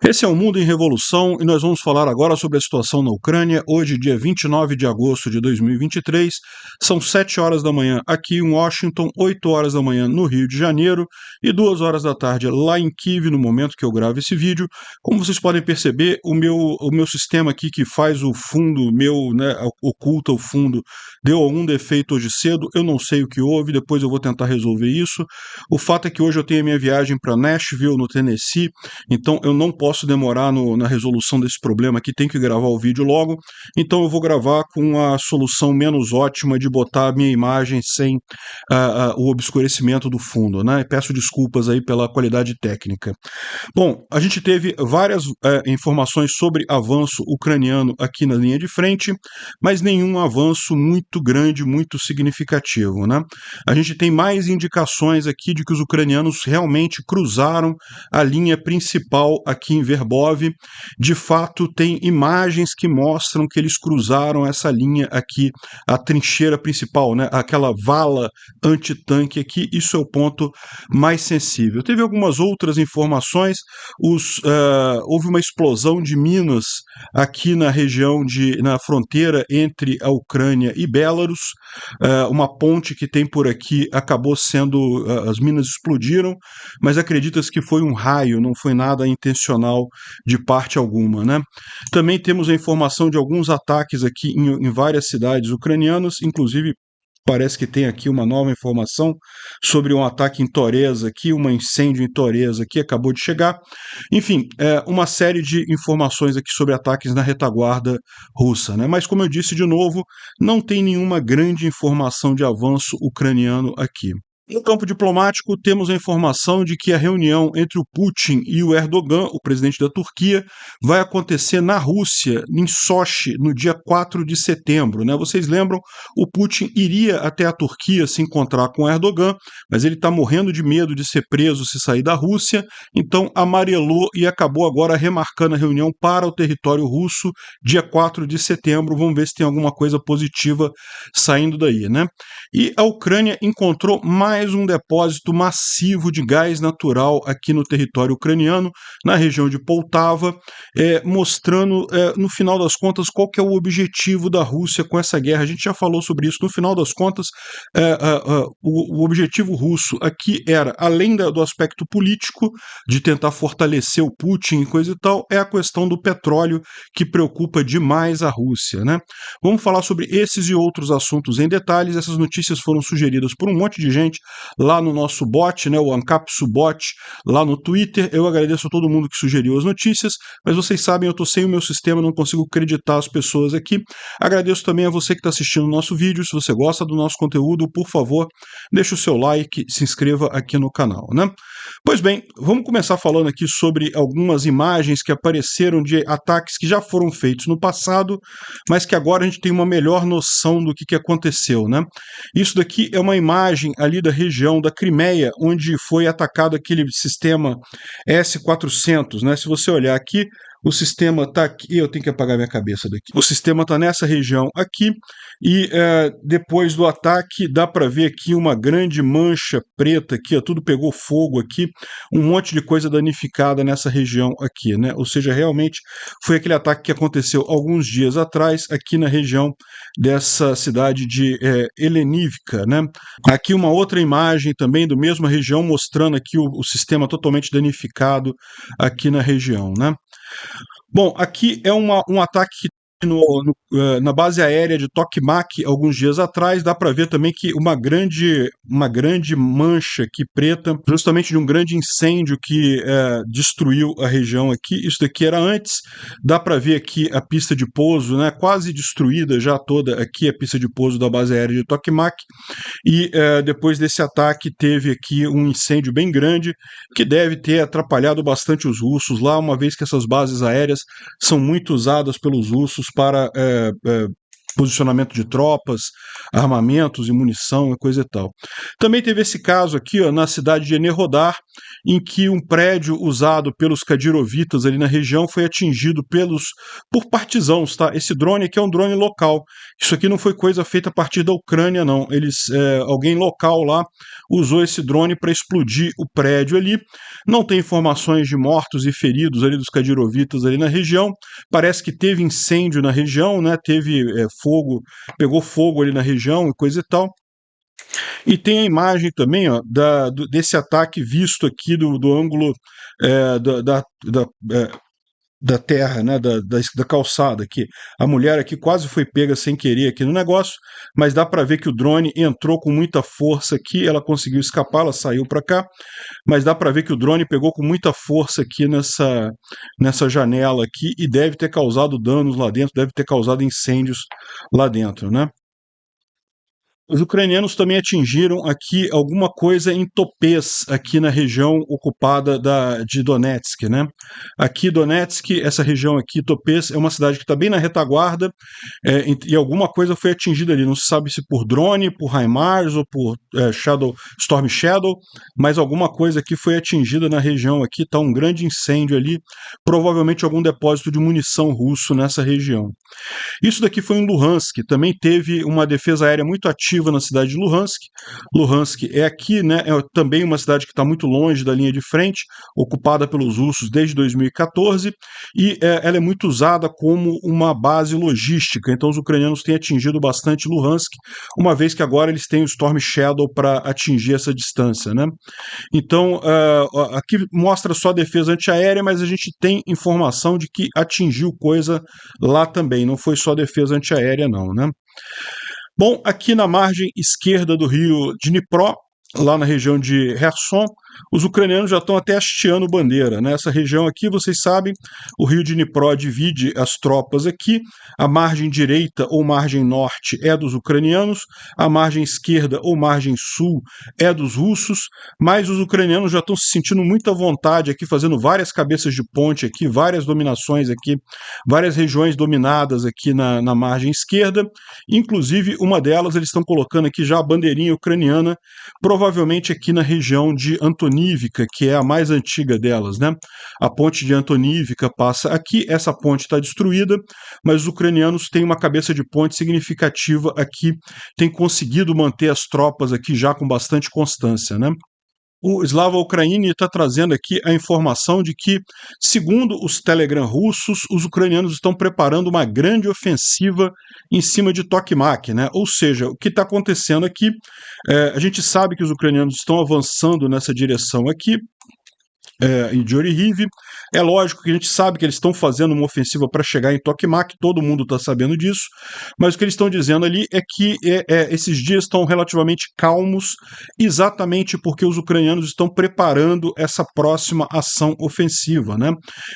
Esse é o Mundo em Revolução e nós vamos falar agora sobre a situação na Ucrânia. Hoje, dia 29 de agosto de 2023, são 7 horas da manhã aqui em Washington, 8 horas da manhã no Rio de Janeiro e 2 horas da tarde lá em Kiev, no momento que eu gravo esse vídeo. Como vocês podem perceber, o meu sistema aqui que faz o fundo, oculta o fundo, deu algum defeito hoje cedo. Eu não sei o que houve, depois eu vou tentar resolver isso. O fato é que hoje eu tenho a minha viagem para Nashville, no Tennessee, então eu não posso demorar na resolução desse problema aqui, tenho que gravar o vídeo logo, então eu vou gravar com a solução menos ótima de botar a minha imagem sem o obscurecimento do fundo, né? Peço desculpas aí pela qualidade técnica. Bom, a gente teve várias informações sobre avanço ucraniano aqui na linha de frente, mas nenhum avanço muito grande, muito significativo, né? A gente tem mais indicações aqui de que os ucranianos realmente cruzaram a linha principal aqui em Verbov. De fato, tem imagens que mostram que eles cruzaram essa linha aqui, a trincheira principal, né? Aquela vala antitanque aqui. Isso é o ponto mais sensível. Teve algumas outras informações. Houve uma explosão de minas aqui na região na fronteira entre a Ucrânia e Belarus. Uma ponte que tem por aqui acabou sendo, as minas explodiram, mas acredita-se que foi um raio, não foi nada intencional de parte alguma, né? Também temos a informação de alguns ataques aqui em várias cidades ucranianas, inclusive parece que tem aqui uma nova informação sobre um ataque em Toreza aqui, um incêndio em Toreza que acabou de chegar. Enfim, uma série de informações aqui sobre ataques na retaguarda russa, né? Mas como eu disse de novo, não tem nenhuma grande informação de avanço ucraniano aqui. No campo diplomático, temos a informação de que a reunião entre o Putin e o Erdogan, o presidente da Turquia, vai acontecer na Rússia, em Sochi, no dia 4 de setembro. Né? Vocês lembram, o Putin iria até a Turquia se encontrar com o Erdogan, mas ele está morrendo de medo de ser preso se sair da Rússia, então amarelou e acabou agora remarcando a reunião para o território russo, dia 4 de setembro. Vamos ver se tem alguma coisa positiva saindo daí, né? E a Ucrânia encontrou mais um depósito massivo de gás natural aqui no território ucraniano, na região de Poltava, mostrando, no final das contas, qual que é o objetivo da Rússia com essa guerra. A gente já falou sobre isso. No final das contas, o objetivo russo aqui era, além do aspecto político, de tentar fortalecer o Putin e coisa e tal, é a questão do petróleo que preocupa demais a Rússia, né? Vamos falar sobre esses e outros assuntos em detalhes. Essas notícias foram sugeridas por um monte de gente lá no nosso bot, né, o AncapsuBot, lá no Twitter. Eu agradeço a todo mundo que sugeriu as notícias, mas vocês sabem, eu estou sem o meu sistema, não consigo acreditar as pessoas aqui. Agradeço também a você que está assistindo o nosso vídeo. Se você gosta do nosso conteúdo, por favor, deixe o seu like, se inscreva aqui no canal, né? Pois bem, vamos começar falando aqui sobre algumas imagens que apareceram de ataques que já foram feitos no passado, mas que agora a gente tem uma melhor noção do que aconteceu, né? Isso daqui é uma imagem ali da região da Crimeia, onde foi atacado aquele sistema S-400, né? Se você olhar aqui, o sistema está aqui, eu tenho que apagar minha cabeça daqui. O sistema está nessa região aqui e depois do ataque dá para ver aqui uma grande mancha preta aqui, ó, tudo pegou fogo aqui, um monte de coisa danificada nessa região aqui, né? Ou seja, realmente foi aquele ataque que aconteceu alguns dias atrás aqui na região dessa cidade de Helenivka, né? Aqui uma outra imagem também do mesma região mostrando aqui o sistema totalmente danificado aqui na região, né? Bom, aqui é um ataque que na base aérea de Tokmak alguns dias atrás. Dá para ver também que uma grande mancha aqui preta, justamente de um grande incêndio que destruiu a região aqui. Isso daqui era antes. Dá para ver aqui a pista de pouso, né, quase destruída já toda aqui, a pista de pouso da base aérea de Tokmak. E depois desse ataque teve aqui um incêndio bem grande que deve ter atrapalhado bastante os russos lá, uma vez que essas bases aéreas são muito usadas pelos russos para posicionamento de tropas, armamentos e munição e coisa e tal. Também teve esse caso aqui, ó, na cidade de Enerhodar, em que um prédio usado pelos Kadirovitas ali na região foi atingido por partisãos, tá? Esse drone aqui é um drone local. Isso aqui não foi coisa feita a partir da Ucrânia, não. Alguém local lá usou esse drone para explodir o prédio ali. Não tem informações de mortos e feridos ali dos Kadirovitas ali na região. Parece que teve incêndio na região, né? Teve fogo, pegou fogo ali na região e coisa e tal. E tem a imagem também, ó, desse ataque visto aqui do ângulo da terra, né, da calçada aqui. A mulher aqui quase foi pega sem querer aqui no negócio, mas dá para ver que o drone entrou com muita força aqui, ela conseguiu escapar, ela saiu para cá, mas dá para ver que o drone pegou com muita força aqui nessa janela aqui e deve ter causado danos lá dentro, deve ter causado incêndios lá dentro, né? Os ucranianos também atingiram aqui alguma coisa em Topez, aqui na região ocupada de Donetsk, né? Aqui Donetsk, essa região aqui, Topez, é uma cidade que está bem na retaguarda, e alguma coisa foi atingida ali. Não se sabe se por drone, por HIMARS ou por Storm Shadow, mas alguma coisa aqui foi atingida na região aqui. Está um grande incêndio ali, provavelmente algum depósito de munição russo nessa região. Isso daqui foi em Luhansk, também teve uma defesa aérea muito ativa na cidade de Luhansk. Luhansk é aqui, né, é também uma cidade que está muito longe da linha de frente, ocupada pelos russos desde 2014, e ela é muito usada como uma base logística, então os ucranianos têm atingido bastante Luhansk, uma vez que agora eles têm o Storm Shadow para atingir essa distância, né? Então, aqui mostra só a defesa antiaérea, mas a gente tem informação de que atingiu coisa lá também, não foi só defesa antiaérea não, né? Bom, aqui na margem esquerda do rio Dnipro, lá na região de Kherson, os ucranianos já estão até hasteando bandeira. Nessa região aqui, vocês sabem, o rio Dnipro divide as tropas aqui, a margem direita ou margem norte é dos ucranianos, a margem esquerda ou margem sul é dos russos, mas os ucranianos já estão se sentindo muita vontade aqui, fazendo várias cabeças de ponte aqui, várias dominações aqui, várias regiões dominadas aqui na margem esquerda, inclusive uma delas eles estão colocando aqui já a bandeirinha ucraniana, provavelmente aqui na região de Antonívka, que é a mais antiga delas, né? A ponte de Antonívka passa aqui, essa ponte está destruída, mas os ucranianos têm uma cabeça de ponte significativa aqui, têm conseguido manter as tropas aqui já com bastante constância, né? O Slava Ukraini está trazendo aqui a informação de que, segundo os Telegram russos, os ucranianos estão preparando uma grande ofensiva em cima de Tokmak, né? Ou seja, o que está acontecendo aqui, a gente sabe que os ucranianos estão avançando nessa direção aqui, em Diorihiv. É lógico que a gente sabe que eles estão fazendo uma ofensiva para chegar em Tokmak, todo mundo está sabendo disso, mas o que eles estão dizendo ali é que esses dias estão relativamente calmos, exatamente porque os ucranianos estão preparando essa próxima ação ofensiva, né?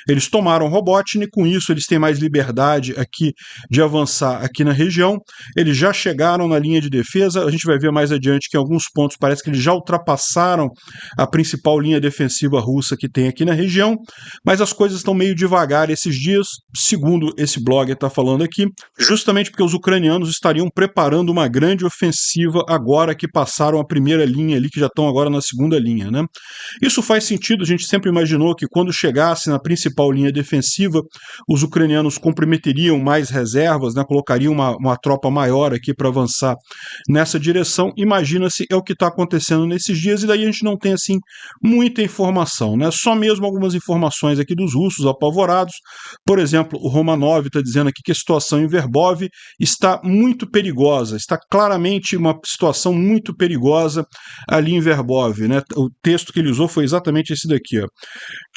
Eles tomaram Robotnik, com isso eles têm mais liberdade aqui de avançar aqui na região, eles já chegaram na linha de defesa, a gente vai ver mais adiante que em alguns pontos parece que eles já ultrapassaram a principal linha defensiva russa que tem aqui na região, mas as coisas estão meio devagar esses dias, segundo esse blogger está falando aqui, justamente porque os ucranianos estariam preparando uma grande ofensiva agora que passaram a primeira linha ali, que já estão agora na segunda linha, né? Isso faz sentido, a gente sempre imaginou que quando chegasse na principal linha defensiva, os ucranianos comprometeriam mais reservas, né? Colocariam uma tropa maior aqui para avançar nessa direção. Imagina-se, é o que está acontecendo nesses dias, e daí a gente não tem assim muita informação, né? Só mesmo algumas informações aqui dos russos apavorados. Por exemplo, o Romanov está dizendo aqui que a situação em Verbov está muito perigosa, está claramente uma situação muito perigosa ali em Verbov, né? O texto que ele usou foi exatamente esse daqui, ó.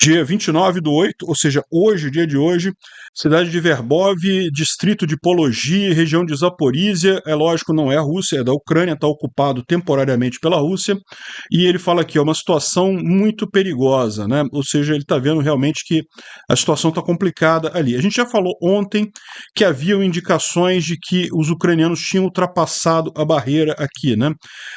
Dia 29/8, ou seja, hoje, dia de hoje, cidade de Verbov, distrito de Pologi, região de Zaporísia, é lógico, não é a Rússia, é da Ucrânia, está ocupado temporariamente pela Rússia, e ele fala aqui, é uma situação muito perigosa. Odessa, né? Ou seja, ele está vendo realmente que a situação está complicada ali. A gente já falou ontem que haviam indicações de que os ucranianos tinham ultrapassado a barreira aqui, né?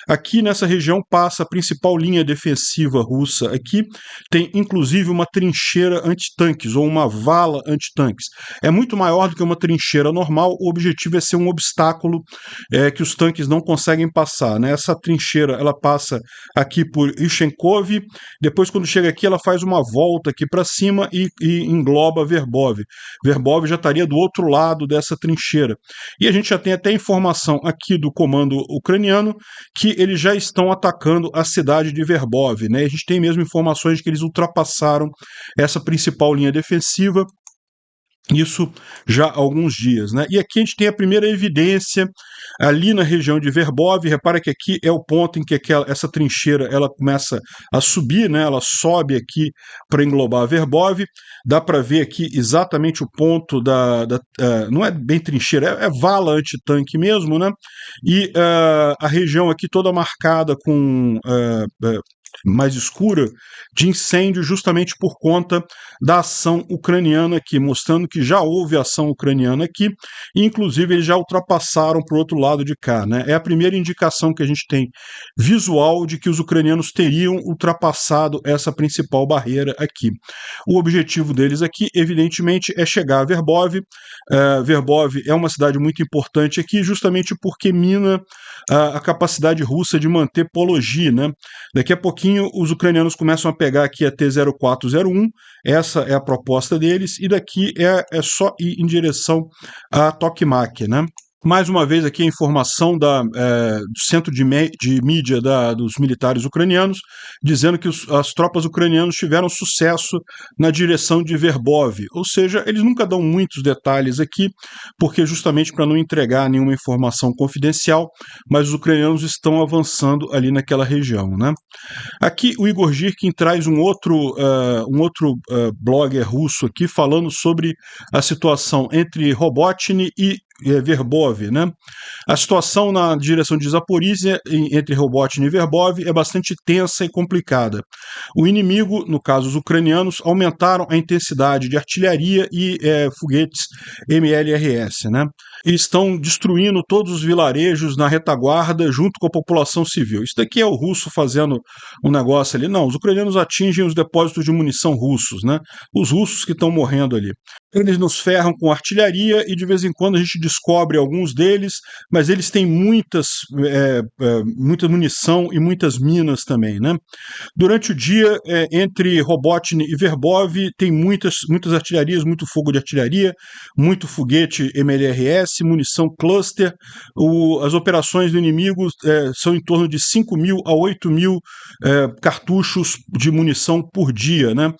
Aqui nessa região passa a principal linha defensiva russa. Aqui tem inclusive uma trincheira antitanques ou uma vala antitanques. É muito maior do que uma trincheira normal. O objetivo é ser um obstáculo que os tanques não conseguem passar, né? Essa trincheira ela passa aqui por Ishenkov, depois quando chega aqui ela faz uma volta aqui para cima e engloba Verbov. Verbov já estaria do outro lado dessa trincheira. E a gente já tem até informação aqui do comando ucraniano que eles já estão atacando a cidade de Verbov, né? A gente tem mesmo informações de que eles ultrapassaram essa principal linha defensiva. Isso já há alguns dias, né? E aqui a gente tem a primeira evidência ali na região de Verbov. Repara que aqui é o ponto em que essa trincheira ela começa a subir, né? Ela sobe aqui para englobar Verbov. Dá para ver aqui exatamente o ponto não é bem trincheira, é vala antitanque mesmo, né? E a região aqui toda marcada com mais escura de incêndio justamente por conta da ação ucraniana aqui, mostrando que já houve ação ucraniana aqui e inclusive eles já ultrapassaram para o outro lado de cá, né? É a primeira indicação que a gente tem visual de que os ucranianos teriam ultrapassado essa principal barreira aqui. O objetivo deles aqui, evidentemente, é chegar a Verbov. Verbov é uma cidade muito importante aqui justamente porque mina a capacidade russa de manter Pologi, né? Daqui a pouquinho os ucranianos começam a pegar aqui a T-0401, essa é a proposta deles, e daqui é só ir em direção a Tokmak, né? Mais uma vez aqui a informação do centro de mídia dos militares ucranianos, dizendo que as tropas ucranianas tiveram sucesso na direção de Verbov, ou seja, eles nunca dão muitos detalhes aqui, porque justamente para não entregar nenhuma informação confidencial, mas os ucranianos estão avançando ali naquela região, né? Aqui o Igor Girkin traz um outro blogger russo aqui falando sobre a situação entre Robotny e Verbov, né? A situação na direção de Zaporizhia, entre Robotny e Verbov, é bastante tensa e complicada. O inimigo, no caso os ucranianos, aumentaram a intensidade de artilharia e foguetes MLRS, né? E estão destruindo todos os vilarejos na retaguarda junto com a população civil. Isso daqui é o russo fazendo um negócio ali. Não, os ucranianos atingem os depósitos de munição russos, né? Os russos que estão morrendo ali. Eles nos ferram com artilharia e de vez em quando a gente descobre alguns deles, mas eles têm muita munição e muitas minas também, né? Durante o dia, entre Robotny e Verbov, tem muitas artilharias, muito fogo de artilharia, muito foguete MLRS, munição cluster. As operações do inimigo são em torno de 5.000 a 8.000 cartuchos de munição por dia, né?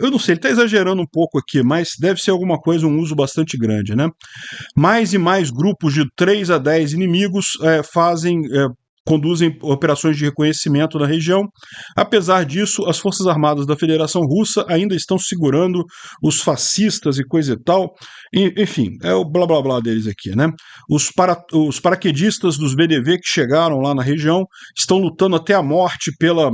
Eu não sei, ele está exagerando um pouco aqui, mas deve ser alguma coisa, um uso bastante grande, né? Mais e mais grupos de 3 a 10 inimigos conduzem operações de reconhecimento na região. Apesar disso, as Forças Armadas da Federação Russa ainda estão segurando os fascistas e coisa e tal. Enfim, é o blá blá blá deles aqui, né? Os paraquedistas dos VDV que chegaram lá na região estão lutando até a morte pela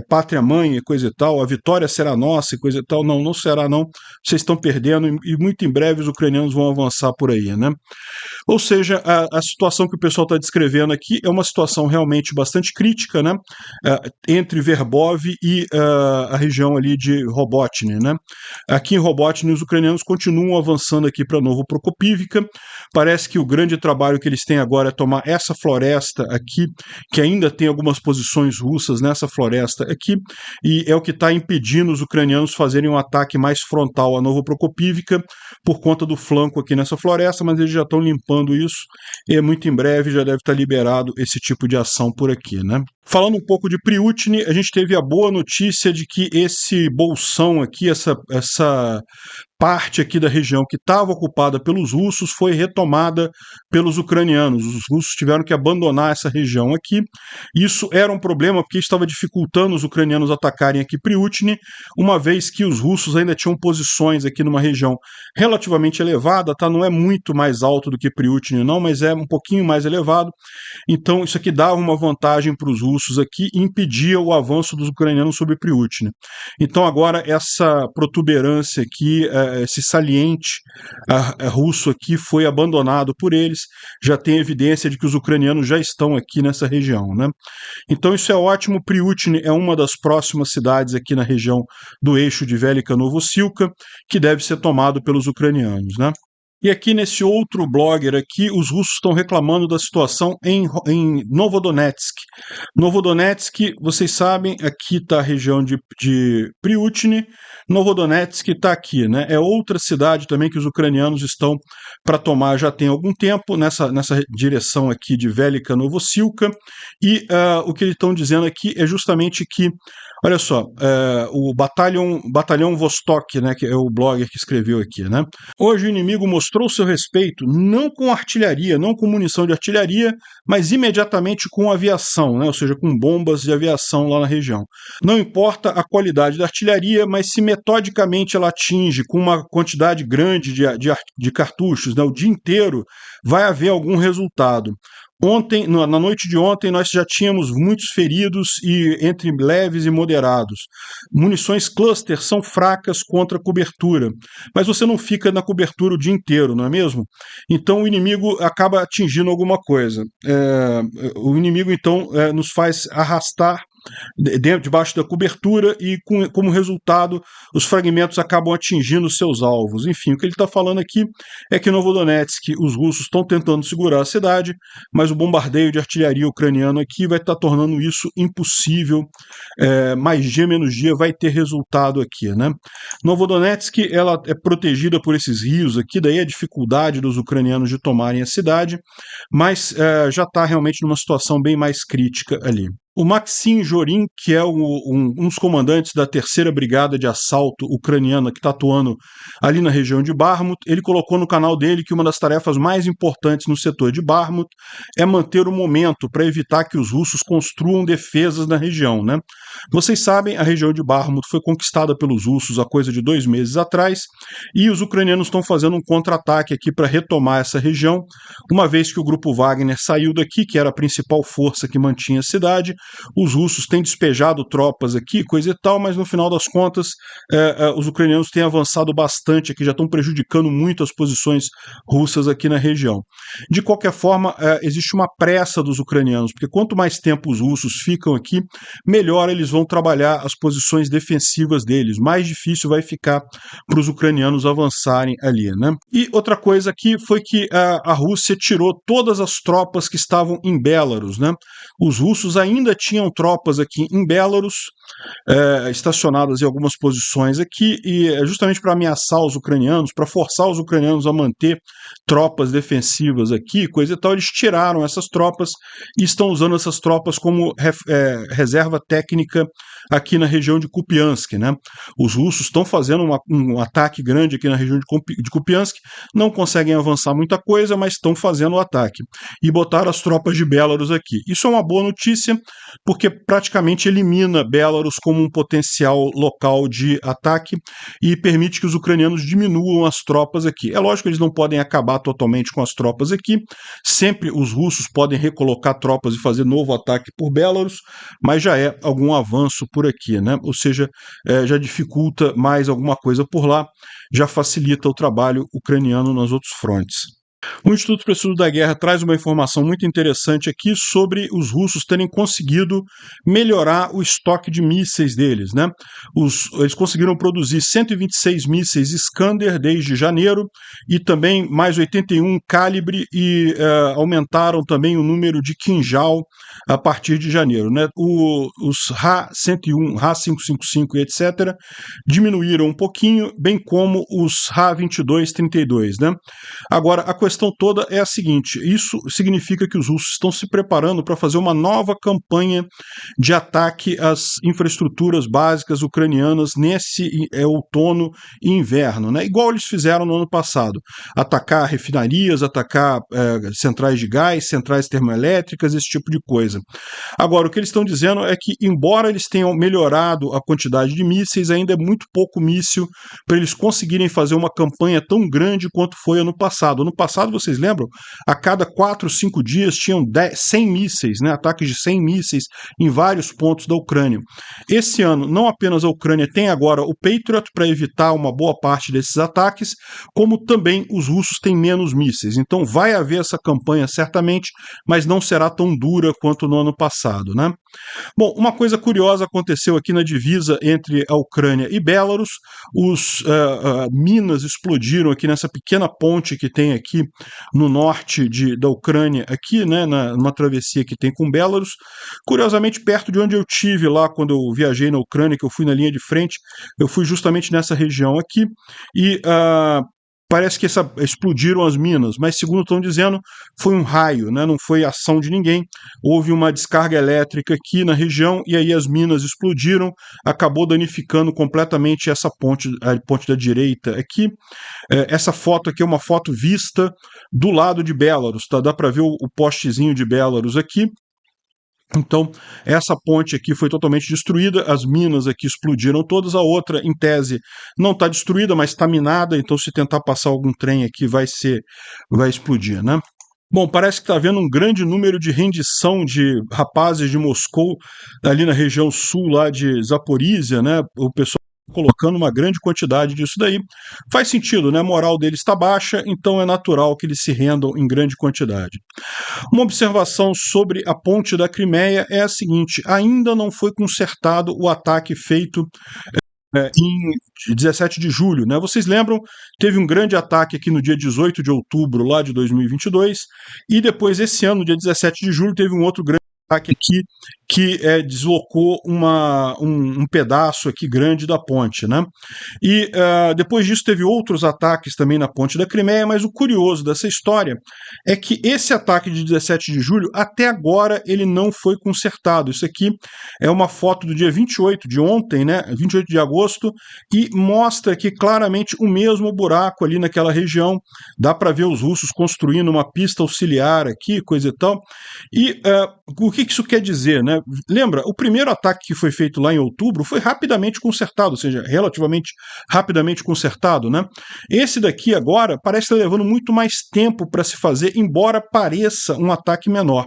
pátria mãe e coisa e tal. A vitória será nossa e coisa e tal. Não, não será não. Vocês estão perdendo e muito em breve os ucranianos vão avançar por aí, né? Ou seja, a situação que o pessoal está descrevendo aqui é uma situação realmente bastante crítica, né? Entre Verbov e a região ali de Robotny, né? Aqui em Robotny os ucranianos continuam avançando aqui para Novo Prokopivka. Parece que o grande trabalho que eles têm agora é tomar essa floresta aqui, que ainda tem algumas posições russas nessa floresta aqui, e é o que está impedindo os ucranianos fazerem um ataque mais frontal a Novo Prokopivka por conta do flanco aqui nessa floresta, mas eles já estão limpando isso e muito em breve já deve estar liberado esse tipo de ação por aqui, né? Falando um pouco de Prioutny, a gente teve a boa notícia de que esse bolsão aqui, essa parte aqui da região que estava ocupada pelos russos foi retomada pelos ucranianos. Os russos tiveram que abandonar essa região aqui. Isso era um problema porque estava dificultando os ucranianos atacarem aqui Prioutny, uma vez que os russos ainda tinham posições aqui numa região relativamente elevada, tá? Não é muito mais alto do que Prioutny não, mas é um pouquinho mais elevado. Então isso aqui dava uma vantagem para os russos russos aqui e impedia o avanço dos ucranianos sobre Pripyat. Então agora essa protuberância aqui, esse saliente russo aqui foi abandonado por eles, já tem evidência de que os ucranianos já estão aqui nessa região, né? Então isso é ótimo. Pripyat é uma das próximas cidades aqui na região do eixo de Velika-Novosilka, que deve ser tomado pelos ucranianos, né? E aqui nesse outro blogger aqui, os russos estão reclamando da situação em Novodonetsk. Novodonetsk, vocês sabem, aqui está a região de Pripyat, Novodonetsk está aqui, né? É outra cidade também que os ucranianos estão para tomar já tem algum tempo, nessa direção aqui de Velika-Novosilka, e o que eles estão dizendo aqui é justamente que, olha só, o batalhão Vostok, né, que é o blogger que escreveu aqui, né? Hoje o inimigo mostrou seu respeito não com artilharia, não com munição de artilharia, mas imediatamente com aviação, né? Ou seja, com bombas de aviação lá na região. Não importa a qualidade da artilharia, mas se metodicamente ela atinge com uma quantidade grande de cartuchos, né, o dia inteiro, vai haver algum resultado. Ontem, na noite de ontem, nós já tínhamos muitos feridos e entre leves e moderados. Munições cluster são fracas contra a cobertura, mas você não fica na cobertura o dia inteiro, não é mesmo? Então o inimigo acaba atingindo alguma coisa. O inimigo então nos faz arrastar debaixo da cobertura e, como resultado, os fragmentos acabam atingindo seus alvos. Enfim, o que ele está falando aqui é que em Novodonetsk os russos estão tentando segurar a cidade, mas o bombardeio de artilharia ucraniano aqui vai estar tornando isso impossível. Mais dia, menos dia, vai ter resultado aqui, né? Novodonetsk, ela é protegida por esses rios aqui, daí a dificuldade dos ucranianos de tomarem a cidade, mas já está realmente numa situação bem mais crítica ali. O Maxim Jorin, que é um dos comandantes da 3ª Brigada de Assalto ucraniana que está atuando ali na região de Bakhmut, ele colocou no canal dele que uma das tarefas mais importantes no setor de Bakhmut é manter o momento para evitar que os russos construam defesas na região, né? Vocês sabem, a região de Bakhmut foi conquistada pelos russos há coisa de 2 meses atrás e os ucranianos estão fazendo um contra-ataque aqui para retomar essa região, uma vez que o grupo Wagner saiu daqui, que era a principal força que mantinha a cidade. Os russos têm despejado tropas aqui, coisa e tal, mas no final das contas os ucranianos têm avançado bastante aqui, já estão prejudicando muito as posições russas aqui na região. De qualquer forma, existe uma pressa dos ucranianos, porque quanto mais tempo os russos ficam aqui, melhor eles vão trabalhar as posições defensivas deles, mais difícil vai ficar para os ucranianos avançarem ali, né? E outra coisa aqui foi que a Rússia tirou todas as tropas que estavam em Belarus, né? Os russos ainda tinham tropas aqui em Belarus, estacionadas em algumas posições aqui, e justamente para ameaçar os ucranianos, para forçar os ucranianos a manter tropas defensivas aqui, coisa e tal, eles tiraram essas tropas e estão usando essas tropas como reserva técnica aqui na região de Kupiansk, né? Os russos estão fazendo um ataque grande aqui na região de Kupiansk, não conseguem avançar muita coisa, mas estão fazendo o ataque. E botaram as tropas de Belarus aqui. Isso é uma boa notícia, porque praticamente elimina Belarus como um potencial local de ataque e permite que os ucranianos diminuam as tropas aqui. É lógico que eles não podem acabar totalmente com as tropas aqui, sempre os russos podem recolocar tropas e fazer novo ataque por Belarus, mas já é algum avanço por aqui, né? Ou seja, já dificulta mais alguma coisa por lá, já facilita o trabalho ucraniano nos outros frontes. O Instituto para o Estudo da Guerra traz uma informação muito interessante aqui sobre os russos terem conseguido melhorar o estoque de mísseis deles, né? Eles conseguiram produzir 126 mísseis Iskander desde janeiro e também mais 81 calibre e aumentaram também o número de Kinjal a partir de janeiro, né? Os Ra-101, Ra-555 e etc. diminuíram um pouquinho, bem como os Ra-22-32, né? Agora, a questão toda é a seguinte: isso significa que os russos estão se preparando para fazer uma nova campanha de ataque às infraestruturas básicas ucranianas nesse outono e inverno, né? Igual eles fizeram no ano passado. Atacar refinarias, atacar centrais de gás, centrais termoelétricas, esse tipo de coisa. Agora, o que eles estão dizendo é que, embora eles tenham melhorado a quantidade de mísseis, ainda é muito pouco míssil para eles conseguirem fazer uma campanha tão grande quanto foi ano passado. Ano passado passado, vocês lembram? A cada 4, 5 dias tinham 100 mísseis, né, ataques de 100 mísseis em vários pontos da Ucrânia. Esse ano, não apenas a Ucrânia tem agora o Patriot para evitar uma boa parte desses ataques, como também os russos têm menos mísseis. Então vai haver essa campanha certamente, mas não será tão dura quanto no ano passado, né? Bom, uma coisa curiosa aconteceu aqui na divisa entre a Ucrânia e Belarus. Minas explodiram aqui nessa pequena ponte que tem aqui no norte da Ucrânia, aqui, né, numa travessia que tem com Belarus. Curiosamente, perto de onde eu tive lá quando eu viajei na Ucrânia, que eu fui na linha de frente, eu fui justamente nessa região aqui e parece que explodiram as minas, mas segundo estão dizendo, foi um raio, né? Não foi ação de ninguém. Houve uma descarga elétrica aqui na região e aí as minas explodiram, acabou danificando completamente essa ponte, a ponte da direita aqui. Essa foto aqui é uma foto vista do lado de Belarus, tá? Dá para ver o postezinho de Belarus aqui. Então, essa ponte aqui foi totalmente destruída, as minas aqui explodiram todas, a outra, em tese, não está destruída, mas está minada, então se tentar passar algum trem aqui vai explodir, né? Bom, parece que está havendo um grande número de rendição de rapazes de Moscou, ali na região sul, lá de Zaporizhia, né? O pessoal colocando uma grande quantidade disso daí. Faz sentido, né? A moral deles está baixa, então é natural que eles se rendam em grande quantidade. Uma observação sobre a ponte da Crimeia é a seguinte: ainda não foi consertado o ataque feito em 17 de julho. Né? Vocês lembram? Teve um grande ataque aqui no dia 18 de outubro lá de 2022 e depois esse ano, no dia 17 de julho, teve um outro grande ataque aqui que deslocou um pedaço aqui grande da ponte, né? E depois disso teve outros ataques também na ponte da Crimeia, mas o curioso dessa história é que esse ataque de 17 de julho, até agora, ele não foi consertado. Isso aqui é uma foto do dia 28 de ontem, né? 28 de agosto, e mostra aqui claramente o mesmo buraco ali naquela região. Dá para ver os russos construindo uma pista auxiliar aqui, coisa e tal. E o que isso quer dizer, né? Lembra, o primeiro ataque que foi feito lá em outubro foi rapidamente consertado, ou seja, relativamente rapidamente consertado, né? Esse daqui agora parece estar levando muito mais tempo para se fazer, embora pareça um ataque menor.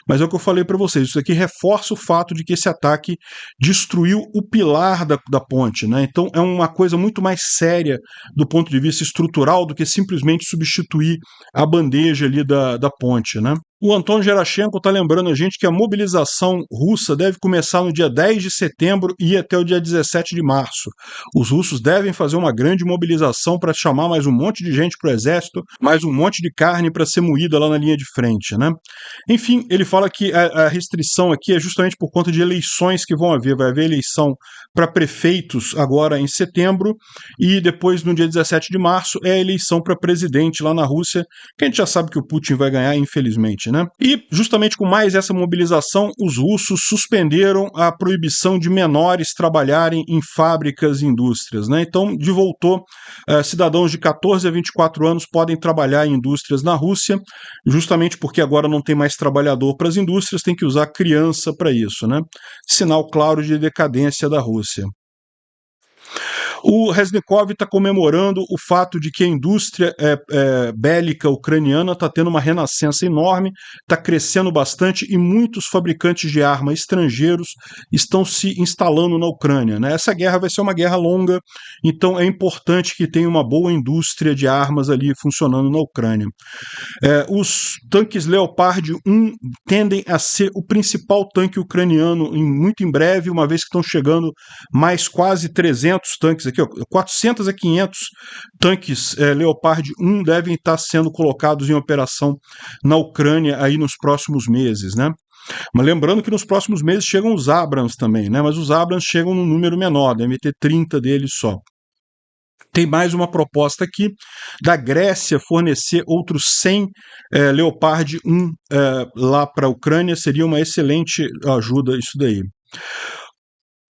Mas é o que eu falei para vocês, isso aqui reforça o fato de que esse ataque destruiu o pilar da ponte, né? Então é uma coisa muito mais séria do ponto de vista estrutural do que simplesmente substituir a bandeja ali da ponte, né? O Anton Gerashenko está lembrando a gente que a mobilização russa deve começar no dia 10 de setembro e ir até o dia 17 de março. Os russos devem fazer uma grande mobilização para chamar mais um monte de gente para o exército, mais um monte de carne para ser moída lá na linha de frente, né? Enfim, ele fala que a restrição aqui é justamente por conta de eleições que vão haver. Vai haver eleição para prefeitos agora em setembro e depois, no dia 17 de março, é a eleição para presidente lá na Rússia, que a gente já sabe que o Putin vai ganhar, infelizmente. Né? E justamente com mais essa mobilização, os russos suspenderam a proibição de menores trabalharem em fábricas e indústrias. Né? Então, de voltou, cidadãos de 14 a 24 anos podem trabalhar em indústrias na Rússia, justamente porque agora não tem mais trabalhador para as indústrias, tem que usar criança para isso. Né? Sinal claro de decadência da Rússia. O Reznikov está comemorando o fato de que a indústria bélica ucraniana está tendo uma renascença enorme, está crescendo bastante e muitos fabricantes de arma estrangeiros estão se instalando na Ucrânia. Né? Essa guerra vai ser uma guerra longa, então é importante que tenha uma boa indústria de armas ali funcionando na Ucrânia. Os tanques Leopard 1 tendem a ser o principal tanque ucraniano muito em breve, uma vez que estão chegando mais quase 300 tanques aqui, 400 a 500 tanques Leopard 1 devem estar sendo colocados em operação na Ucrânia aí nos próximos meses, né? Mas lembrando que nos próximos meses chegam os Abrams também, né? Mas os Abrams chegam num número menor, deve ter 30 deles só. Tem mais uma proposta aqui da Grécia fornecer outros 100 Leopard 1 lá para a Ucrânia, seria uma excelente ajuda isso daí.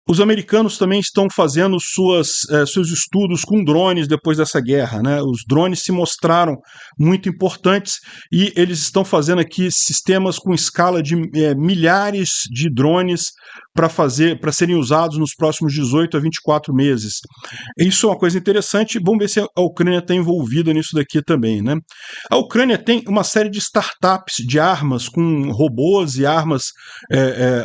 Os americanos também estão fazendo seus estudos com drones depois dessa guerra, né? Os drones se mostraram muito importantes e eles estão fazendo aqui sistemas com escala de milhares de drones para serem usados nos próximos 18 a 24 meses. Isso é uma coisa interessante. Vamos ver se a Ucrânia está envolvida nisso daqui também, né? A Ucrânia tem uma série de startups de armas com robôs e armas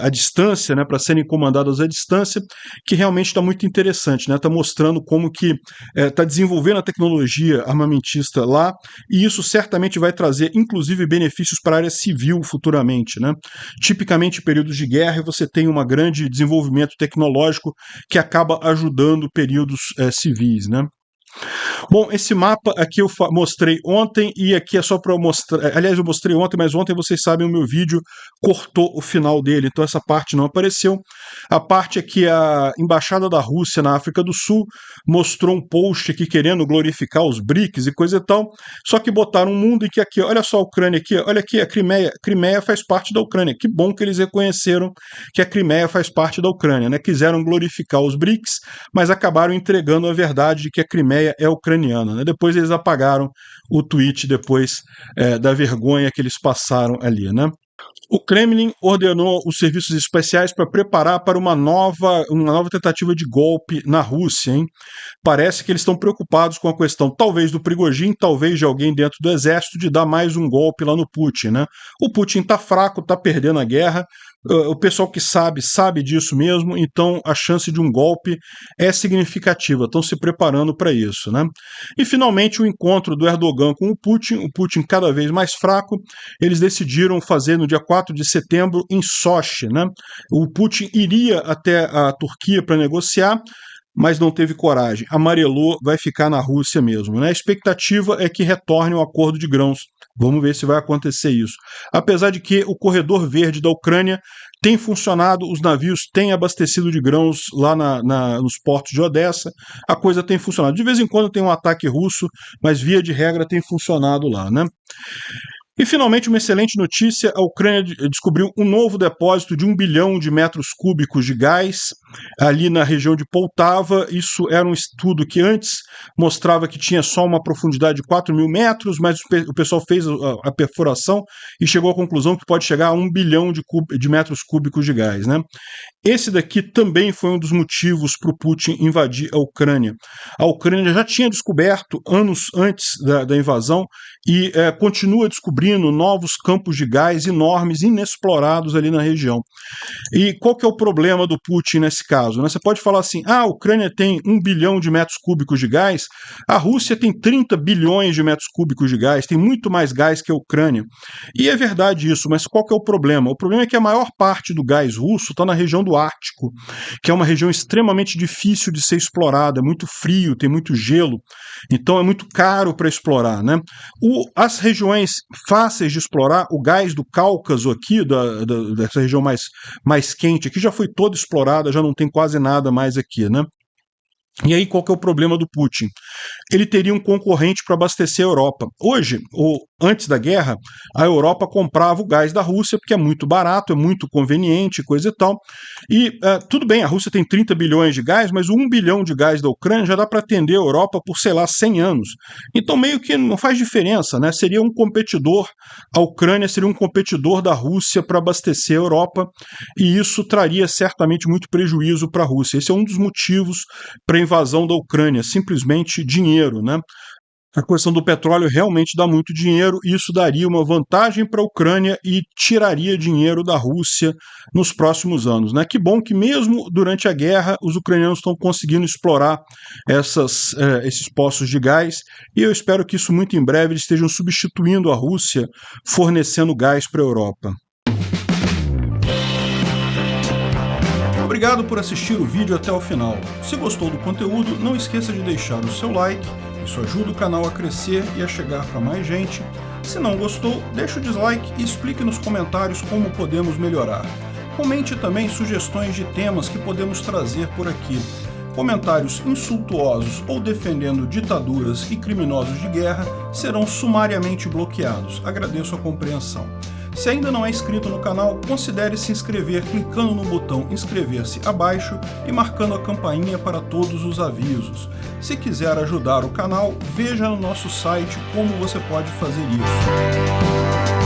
à distância, né, para serem comandadas à distância, que realmente está muito interessante, né? Está mostrando como que está desenvolvendo a tecnologia armamentista lá, e isso certamente vai trazer, inclusive, benefícios para a área civil futuramente, né? Tipicamente, em períodos de guerra, você tem um grande desenvolvimento tecnológico que acaba ajudando períodos civis, né? Bom, esse mapa aqui eu mostrei ontem e aqui é só para mostrar. Aliás, eu mostrei ontem, mas ontem vocês sabem, o meu vídeo cortou o final dele, então essa parte não apareceu. A parte aqui, a Embaixada da Rússia na África do Sul mostrou um post aqui querendo glorificar os BRICS e coisa e tal, só que botaram um mundo em que aqui, olha só a Ucrânia aqui, olha aqui a Crimeia. Crimeia faz parte da Ucrânia. Que bom que eles reconheceram que a Crimeia faz parte da Ucrânia, né? Quiseram glorificar os BRICS, mas acabaram entregando a verdade de que a Crimeia é ucraniana, né? Depois eles apagaram o tweet depois da vergonha que eles passaram ali, né? O Kremlin ordenou os serviços especiais para preparar para uma nova tentativa de golpe na Rússia, hein? Parece que eles estão preocupados com a questão, talvez do Prigozhin, talvez de alguém dentro do exército, de dar mais um golpe lá no Putin, né? O Putin está fraco, está perdendo a guerra. O pessoal que sabe disso mesmo, então a chance de um golpe é significativa, estão se preparando para isso, né? E finalmente o encontro do Erdogan com o Putin cada vez mais fraco, eles decidiram fazer no dia 4 de setembro em Sochi, né? O Putin iria até a Turquia para negociar, mas não teve coragem, amarelou, vai ficar na Rússia mesmo, né? A expectativa é que retorne o acordo de grãos. Vamos ver se vai acontecer isso. Apesar de que o corredor verde da Ucrânia tem funcionado, os navios têm abastecido de grãos lá nos portos de Odessa, a coisa tem funcionado. De vez em quando tem um ataque russo, mas via de regra tem funcionado lá, né? E, finalmente, uma excelente notícia, a Ucrânia descobriu um novo depósito de 1 bilhão de metros cúbicos de gás ali na região de Poltava. Isso era um estudo que antes mostrava que tinha só uma profundidade de 4.000 metros, mas o pessoal fez a perfuração e chegou à conclusão que pode chegar a 1 bilhão de metros cúbicos de gás, né? Esse daqui também foi um dos motivos para o Putin invadir a Ucrânia. A Ucrânia já tinha descoberto anos antes da invasão e continua descobrindo novos campos de gás enormes, inexplorados ali na região. E qual que é o problema do Putin nesse caso, né? Você pode falar assim, a Ucrânia tem 1 bilhão de metros cúbicos de gás, a Rússia tem 30 bilhões de metros cúbicos de gás, tem muito mais gás que a Ucrânia. E é verdade isso, mas qual que é o problema? O problema é que a maior parte do gás russo está na região do Ártico, que é uma região extremamente difícil de ser explorada, é muito frio, tem muito gelo, então é muito caro para explorar, né? As regiões fáceis de explorar, o gás do Cáucaso aqui, dessa região mais quente, aqui já foi toda explorada, já não tem quase nada mais aqui, né? E aí, qual que é o problema do Putin? Ele teria um concorrente para abastecer a Europa. Hoje, antes da guerra, a Europa comprava o gás da Rússia, porque é muito barato, é muito conveniente, coisa e tal. E tudo bem, a Rússia tem 30 bilhões de gás, mas 1 bilhão de gás da Ucrânia já dá para atender a Europa por, sei lá, 100 anos. Então, meio que não faz diferença, né? Seria um competidor, a Ucrânia seria um competidor da Rússia para abastecer a Europa, e isso traria certamente muito prejuízo para a Rússia. Esse é um dos motivos para a invasão da Ucrânia, simplesmente dinheiro, né? A questão do petróleo realmente dá muito dinheiro, e isso daria uma vantagem para a Ucrânia e tiraria dinheiro da Rússia nos próximos anos, né? Que bom que mesmo durante a guerra os ucranianos estão conseguindo explorar esses poços de gás, e eu espero que isso muito em breve eles estejam substituindo a Rússia, fornecendo gás para a Europa. Obrigado por assistir o vídeo até o final. Se gostou do conteúdo, não esqueça de deixar o seu like, isso ajuda o canal a crescer e a chegar para mais gente. Se não gostou, deixe o dislike e explique nos comentários como podemos melhorar. Comente também sugestões de temas que podemos trazer por aqui. Comentários insultuosos ou defendendo ditaduras e criminosos de guerra serão sumariamente bloqueados. Agradeço a compreensão. Se ainda não é inscrito no canal, considere se inscrever clicando no botão inscrever-se abaixo e marcando a campainha para todos os avisos. Se quiser ajudar o canal, veja no nosso site como você pode fazer isso.